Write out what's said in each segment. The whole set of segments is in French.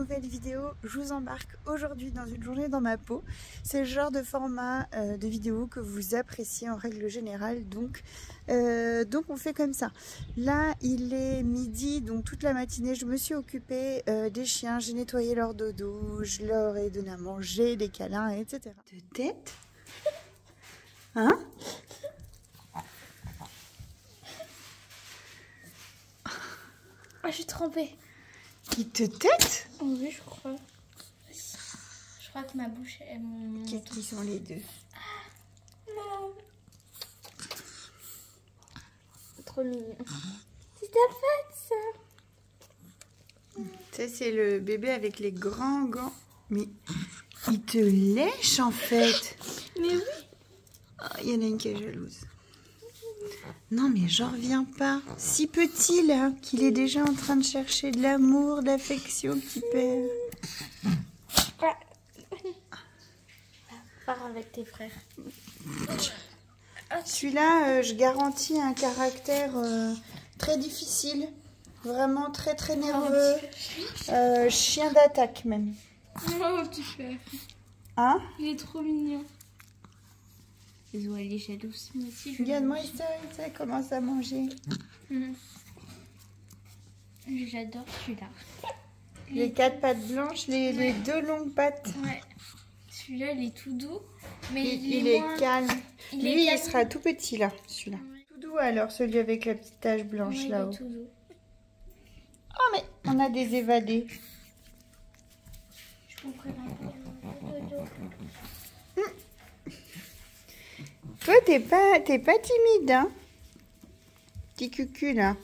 nouvelle vidéo. Je vous embarque aujourd'hui dans une journée dans ma peau. C'est le genre de format de vidéo que vous appréciez en règle générale, donc on fait comme ça. Là il est midi, donc toute la matinée je me suis occupée des chiens, j'ai nettoyé leur dodo, je leur ai donné à manger, des câlins, etc. De tête, hein? Ah, je suis trempée. Qui te tête? Oui, je crois. Je crois que ma bouche est mon... Qui sont les deux? Non. Trop mignon. C'est ta fête, ça. Ça, c'est le bébé avec les grands gants. Mais il te lèche, en fait. Mais oui. Il y en a une qui est jalouse. Non, mais j'en reviens pas. Si petit, là, qu'il est déjà en train de chercher de l'amour, de l'affection qu'il perd. Pars avec tes frères. Celui-là, je garantis un caractère très difficile. Vraiment très, très nerveux. Chien d'attaque, même. Oh, petit frère. Hein? Il est trop mignon. Elle est jalouse. Moi aussi, je Regarde-moi ça commence à manger. J'adore celui-là. Les quatre pattes blanches, les deux longues pattes. Ouais. Celui-là, il est tout doux. Mais Il est calme. Lui, il sera tout petit, là, celui-là. Ouais. Tout doux, alors, celui avec la petite tache blanche, Ouais, là-haut. il est tout doux. Oh, mais on a des évadés. Je comprends un peu. Toi, t'es pas timide, hein? Petit cucu, là.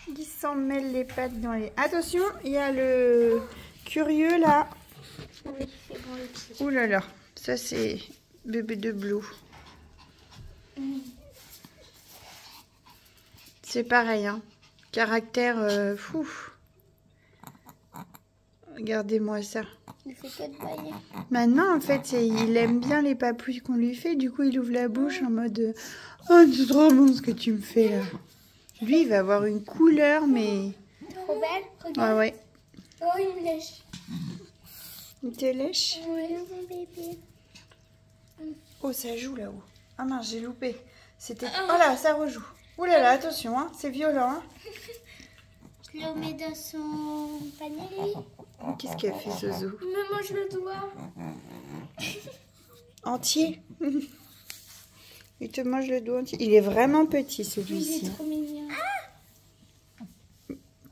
Il s'en mêle les pattes dans les... Attention, il y a le curieux, là. Oui, c'est bon, le petit. Ouh là là, ça, c'est bébé de Blue. C'est pareil, hein. Caractère fou. Regardez-moi ça. Il fait que de bailler. Maintenant, en fait, il aime bien les papouilles qu'on lui fait. Du coup, il ouvre la bouche en mode oh, c'est trop bon ce que tu me fais là. Lui, il va avoir une couleur, mais... Trop belle, regarde. Ouais, ouais. Oh, il me lèche. Il te lèche? Oui, mon bébé. Oh, ça joue là-haut. Ah mince, j'ai loupé. C'était... Oh là, ça rejoue. Ouh là là, attention, hein. C'est violent, hein. Je le mets dans son panier. Qu'est-ce qu'il a fait, Zozo? Il me mange le doigt. Entier. Il te mange le doigt entier. Il est vraiment petit, Il celui-ci. est trop mignon.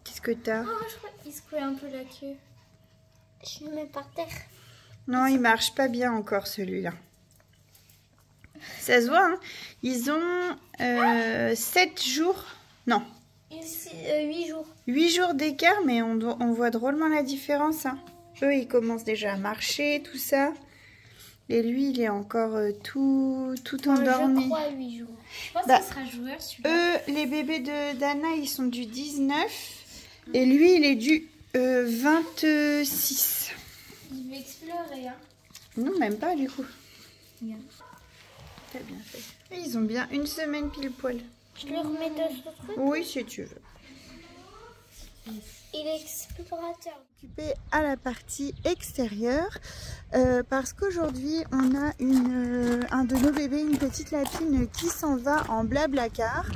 Qu'est-ce que t'as? Oh, je crois qu'il se coule un peu la queue. Je le mets par terre. Non, il marche pas bien encore, celui-là. Ça se voit, hein. Ils ont 7 jours. Non. 8 jours. 8 jours d'écart, mais on voit drôlement la différence. Hein. Eux, ils commencent déjà à marcher, tout ça. Et lui, il est encore tout endormi. Je crois 8 jours. Je pense qu'il sera joueur, celui-là. Eux, les bébés de Dana, ils sont du 19. Et lui, il est du 26. Il veut explorer, hein. Non, même pas, du coup. Regarde. T'as bien fait. Et ils ont bien une semaine pile poil. Je le remets dans ce truc. Oui, si tu veux. Il est explorateur. Occupé à la partie extérieure parce qu'aujourd'hui on a un de nos bébés, une petite lapine qui s'en va en Blablacar.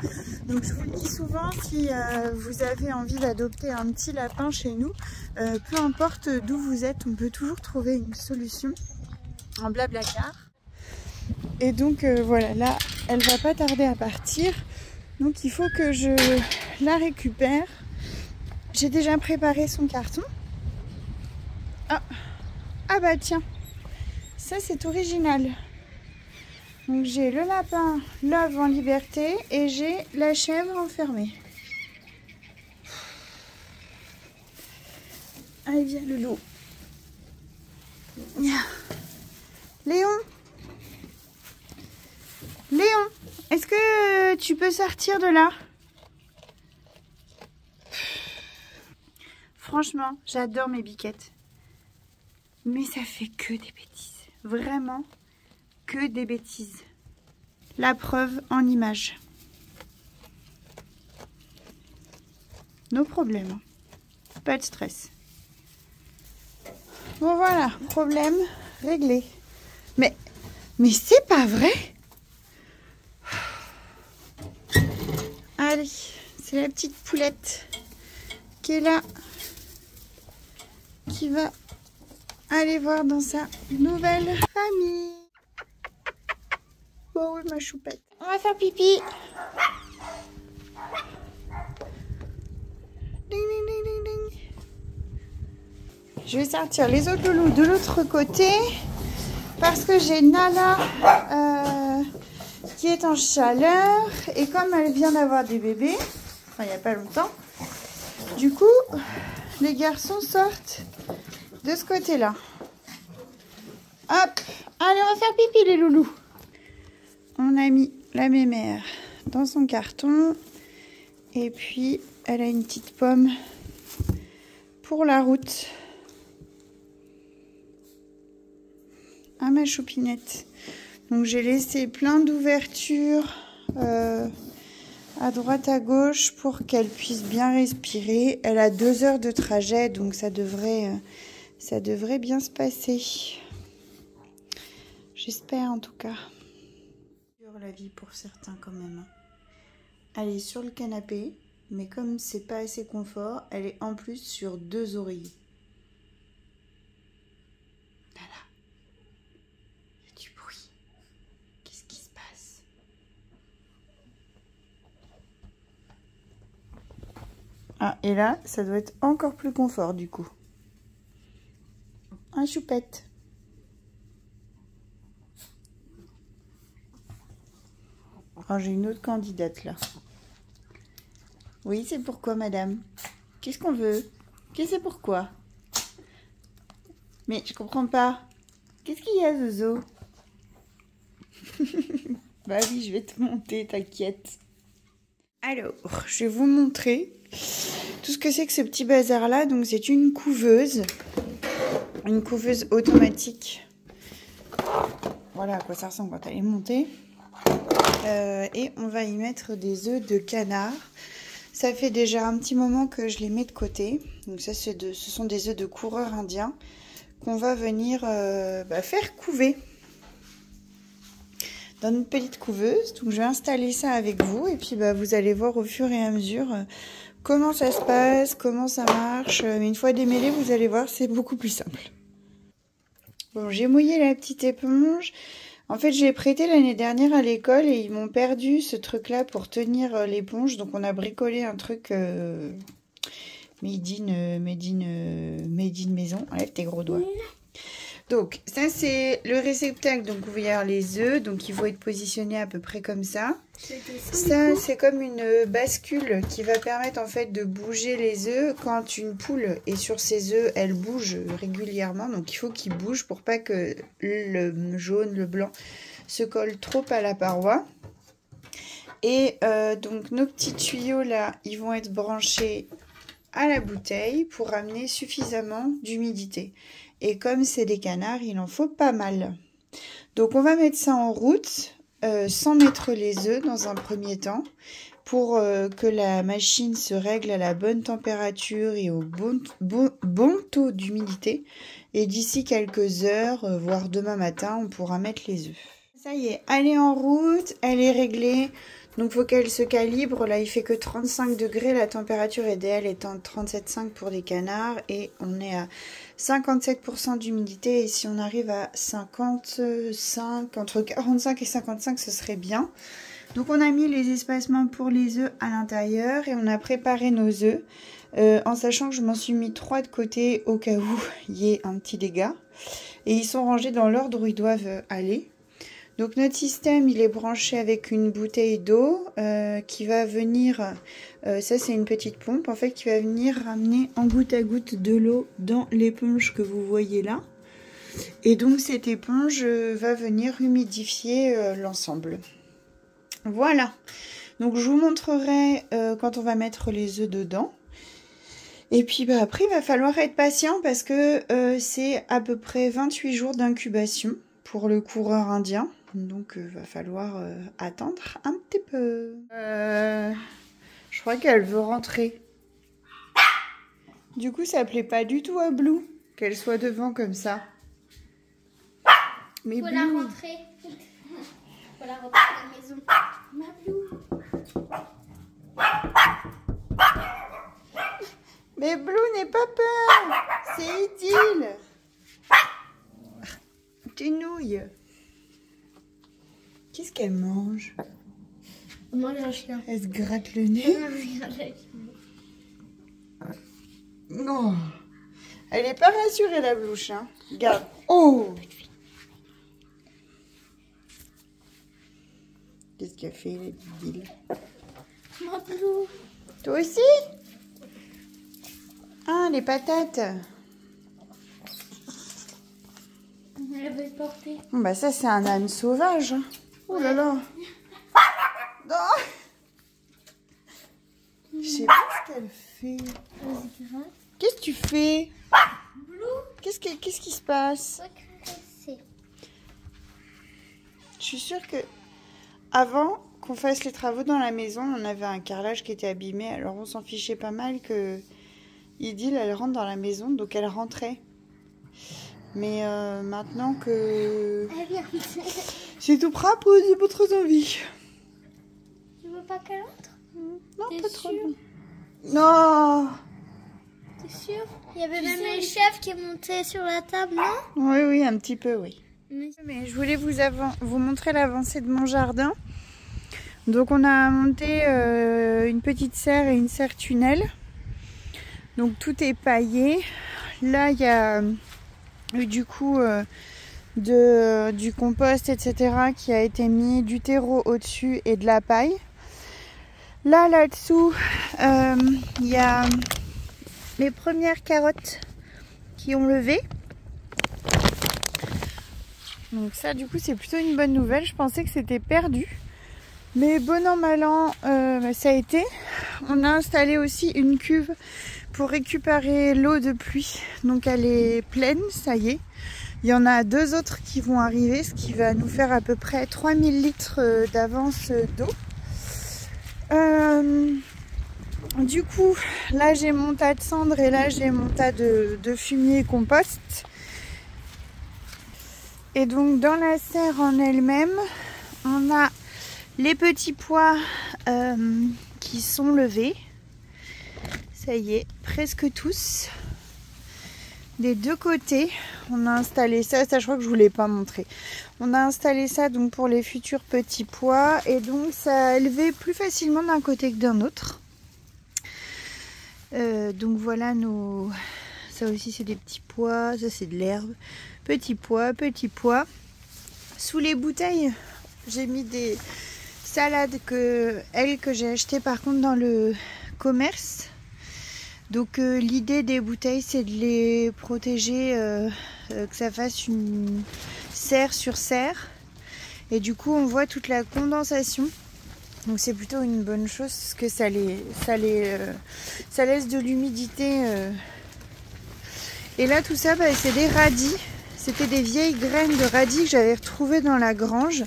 Donc je vous le dis souvent, si vous avez envie d'adopter un petit lapin chez nous, peu importe d'où vous êtes, on peut toujours trouver une solution en Blablacar. Et donc voilà, là elle va pas tarder à partir, donc il faut que je la récupère. J'ai déjà préparé son carton. Ah, bah tiens, ça c'est original. Donc j'ai le lapin Love en liberté et j'ai la chèvre enfermée. Allez, viens le loup. Léon, est-ce que tu peux sortir de là? Franchement, j'adore mes biquettes. Mais ça fait que des bêtises. Vraiment que des bêtises. La preuve en image. Nos problèmes. Pas de stress. Bon voilà, problème réglé. Mais c'est pas vrai. Allez, c'est la petite poulette qui est là, qui va aller voir dans sa nouvelle famille. Bon oui, ma choupette. On va faire pipi. Ding, ding, ding, ding, ding. Je vais sortir les autres loulous de l'autre côté parce que j'ai Nala qui est en chaleur et comme elle vient d'avoir des bébés, enfin il n'y a pas longtemps, du coup les garçons sortent de ce côté-là. Hop, allez on va faire pipi les loulous. On a mis la mémère dans son carton et puis elle a une petite pomme pour la route. Ah ma choupinette. Donc j'ai laissé plein d'ouvertures à droite à gauche pour qu'elle puisse bien respirer. Elle a 2 heures de trajet donc ça devrait bien se passer. J'espère en tout cas. La vie pour certains quand même. Elle est sur le canapé, mais comme c'est pas assez confort, elle est en plus sur 2 oreillers. Voilà. Il y a du bruit. Qu'est-ce qui se passe? Ah, et là, ça doit être encore plus confort du coup. Un choupette. Oh, j'ai une autre candidate là. Oui, c'est pourquoi, madame? Qu'est-ce qu'on veut? Qu'est-ce que c'est pourquoi? Mais je comprends pas. Qu'est-ce qu'il y a, Zozo? Bah oui, je vais te monter, t'inquiète. Alors, je vais vous montrer tout ce que c'est que ce petit bazar-là. Donc, c'est une couveuse automatique. Voilà à quoi ça ressemble quand elle est montée. Et on va y mettre des œufs de canard. Ça fait déjà un petit moment que je les mets de côté. Donc ça, ce sont des œufs de coureur indien qu'on va venir faire couver dans une petite couveuse. Donc je vais installer ça avec vous et puis vous allez voir au fur et à mesure comment ça se passe, comment ça marche. Mais une fois démêlé, vous allez voir, c'est beaucoup plus simple. Bon, j'ai mouillé la petite éponge. En fait, j'ai prêté l'année dernière à l'école et ils m'ont perdu ce truc-là pour tenir l'éponge. Donc, on a bricolé un truc made in maison. Enlève tes gros doigts. Donc, ça, c'est le réceptacle. Donc, vous voyez les œufs. Donc, il faut être positionné à peu près comme ça. Ça, c'est comme une bascule qui va permettre en fait de bouger les œufs. Quand une poule est sur ses œufs, elle bouge régulièrement. Donc, il faut qu'il bouge pour pas que le jaune, le blanc se colle trop à la paroi. Et donc, nos petits tuyaux là, ils vont être branchés à la bouteille pour amener suffisamment d'humidité. Et comme c'est des canards, il en faut pas mal. Donc on va mettre ça en route sans mettre les œufs dans un premier temps pour que la machine se règle à la bonne température et au bon taux d'humidité. Et d'ici quelques heures, voire demain matin, on pourra mettre les œufs. Ça y est, elle est en route, elle est réglée. Donc, il faut qu'elle se calibre. Là, il fait que 35 degrés. La température idéale étant 37,5 pour des canards. Et on est à 57% d'humidité. Et si on arrive à 55, entre 45 et 55, ce serait bien. Donc, on a mis les espacements pour les œufs à l'intérieur. Et on a préparé nos œufs. En sachant que je m'en suis mis 3 de côté au cas où il y ait un petit dégât. Et ils sont rangés dans l'ordre où ils doivent aller. Donc notre système, il est branché avec une bouteille d'eau qui va venir, ça c'est une petite pompe en fait, qui va venir ramener en goutte à goutte de l'eau dans l'éponge que vous voyez là. Et donc cette éponge va venir humidifier l'ensemble. Voilà, donc je vous montrerai quand on va mettre les œufs dedans. Et puis bah, après, il va falloir être patient parce que c'est à peu près 28 jours d'incubation pour le coureur indien. Donc va falloir attendre un petit peu. Je crois qu'elle veut rentrer. Du coup, ça plaît pas du tout à Blue qu'elle soit devant comme ça. Mais Faut Blue... la rentrer. Faut la rentrer à la maison. Ma Blue. Mais Blue n'aie pas peur. C'est Idylle. Tu nouilles. Qu'est-ce qu'elle mange? On mange un chien. Elle se gratte le nez. Non. Elle est pas rassurée, la blouche. Hein. Regarde. Oh. Qu'est-ce qu'elle fait, la Idylle? Ma Blue. Toi aussi? Ah, les patates. Elle veut porter. Bon, bah ça, c'est un âne sauvage. Hein. Oh là là. Non. Je sais pas ce qu'elle fait. Qu'est-ce que tu fais? Qu'est-ce qui se passe? Je suis sûre que avant qu'on fasse les travaux dans la maison, on avait un carrelage qui était abîmé. Alors on s'en fichait pas mal que Idylle, elle rentre dans la maison, donc elle rentrait. Mais maintenant que c'est tout propre, j'ai pas trop envie. Tu veux pas qu'elle entre? Non, T'es pas trop. sûre? Non. T'es sûr? Il y avait même les chefs qui montaient sur la table, non? Oui, oui, un petit peu, oui. Mais Mais je voulais vous montrer l'avancée de mon jardin. Donc on a monté une petite serre et une serre tunnel. Donc tout est paillé. Là il y a eu du coup du compost, etc. qui a été mis, du terreau au-dessus et de la paille. Là-dessous, il y a les premières carottes qui ont levé. Donc ça, du coup, c'est plutôt une bonne nouvelle. Je pensais que c'était perdu. Mais bon an, mal an, ça a été. On a installé aussi une cuve pour récupérer l'eau de pluie. Donc elle est pleine, ça y est. Il y en a 2 autres qui vont arriver, ce qui va nous faire à peu près 3000 litres d'avance d'eau. Du coup, là j'ai mon tas de cendres et là j'ai mon tas de fumier et compost. Et donc dans la serre en elle-même, on a les petits pois qui sont levés. Ça y est, presque tous. Des 2 côtés, on a installé ça je crois que je vous l'ai pas montré. On a installé ça donc pour les futurs petits pois et donc ça a élevé plus facilement d'un côté que d'un autre. Donc voilà nos... Ça aussi c'est des petits pois, ça c'est de l'herbe. Petits pois. Sous les bouteilles, j'ai mis des salades que j'ai achetées par contre dans le commerce. Donc l'idée des bouteilles c'est de les protéger, que ça fasse une serre sur serre. Et du coup on voit toute la condensation. Donc c'est plutôt une bonne chose parce que ça laisse de l'humidité. Et là tout ça c'est des radis. C'était des vieilles graines de radis que j'avais retrouvées dans la grange.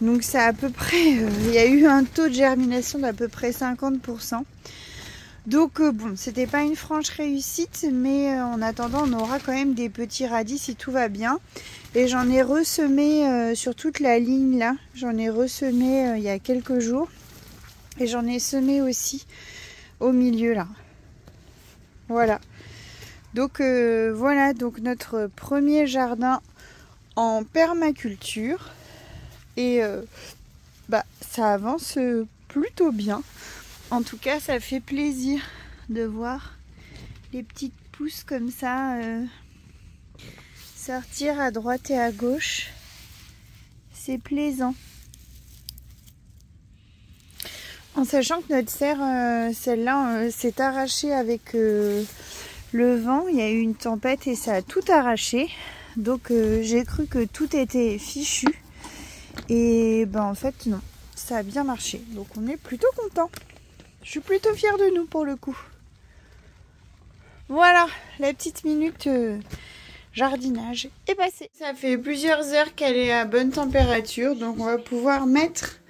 Donc c'est à peu près, il y a eu un taux de germination d'à peu près 50%. Donc bon, c'était pas une franche réussite, mais en attendant, on aura quand même des petits radis si tout va bien. Et j'en ai ressemé sur toute la ligne là, j'en ai ressemé il y a quelques jours. Et j'en ai semé aussi au milieu là. Voilà. Donc voilà, donc notre premier jardin en permaculture. Et ça avance plutôt bien. En tout cas, ça fait plaisir de voir les petites pousses comme ça sortir à droite et à gauche. C'est plaisant. En sachant que notre serre, celle-là, s'est arrachée avec le vent. Il y a eu une tempête et ça a tout arraché. Donc j'ai cru que tout était fichu. Et en fait non, ça a bien marché. Donc on est plutôt content. Je suis plutôt fière de nous pour le coup. Voilà, la petite minute jardinage est passée. Ça fait plusieurs heures qu'elle est à bonne température, donc on va pouvoir mettre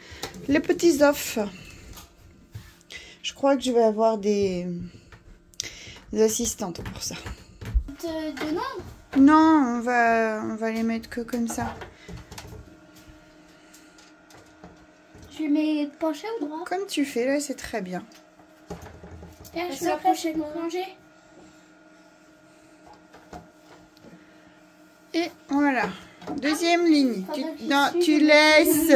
les petits œufs. Je crois que je vais avoir des assistantes pour ça. De nom? Non, on va les mettre que comme ça. Je les mets penché ou droit? Comme tu fais là, c'est très bien. Et je vais approcher de manger. Et voilà. Deuxième ligne. Non, tu laisses.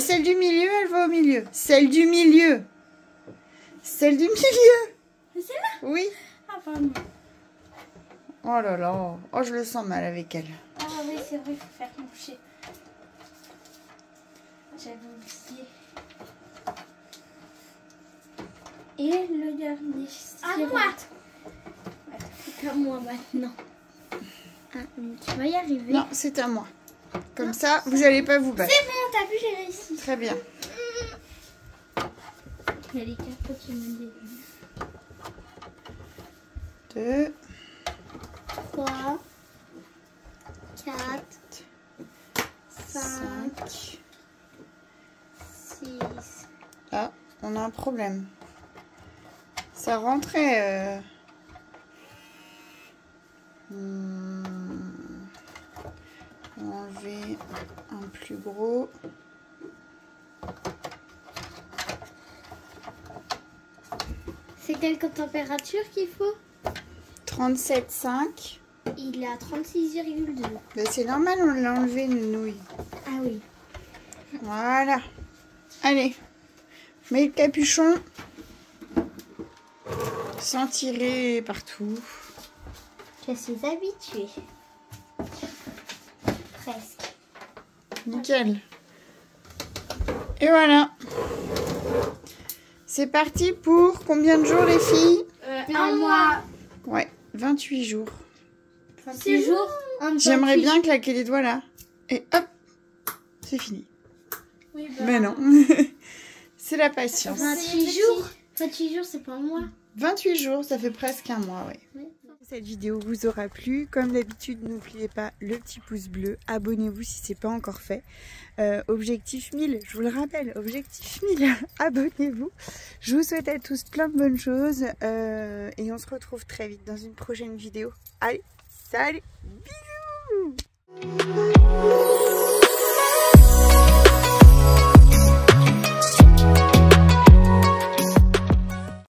Celle du milieu, elle va au milieu. Celle du milieu. Celle du milieu. C'est celle-là? Oui. Ah, pardon. Oh là là. Oh, je le sens mal avec elle. Ah oui, c'est vrai, il faut faire pencher. J'avais oublié. Et le dernier. À moi. C'est à moi maintenant. Ah, tu vas y arriver. Non, c'est à moi. Comme ça, vous n'allez pas vous battre. C'est bon, t'as vu, j'ai réussi. Très bien. Il y a les cartes qui me donnent. 2, 3, 4, 5, 5. 6. Ah, on a un problème. Ça rentrait. Enlever un plus gros. C'est quelle température qu'il faut? 37,5. Il est à 36,2. Ben, c'est normal, on l'a enlevé une nouille. Ah oui. Voilà. Allez, mets le capuchon sans tirer partout. Je suis habituée. Presque. Nickel. Et voilà. C'est parti pour combien de jours les filles? Un mois. Ouais, 28 jours. 6 jours. J'aimerais bien claquer les doigts là. Et hop, c'est fini. Oui, Mais non. C'est la patience. 28 jours. 28 jours, c'est pas un mois. 28 jours, ça fait presque un mois, oui. Oui. Cette vidéo vous aura plu. Comme d'habitude, n'oubliez pas le petit pouce bleu. Abonnez-vous si ce n'est pas encore fait. Objectif 1000, je vous le rappelle, objectif 1000. Abonnez-vous. Je vous souhaite à tous plein de bonnes choses. Et on se retrouve très vite dans une prochaine vidéo. Allez, salut, bisous.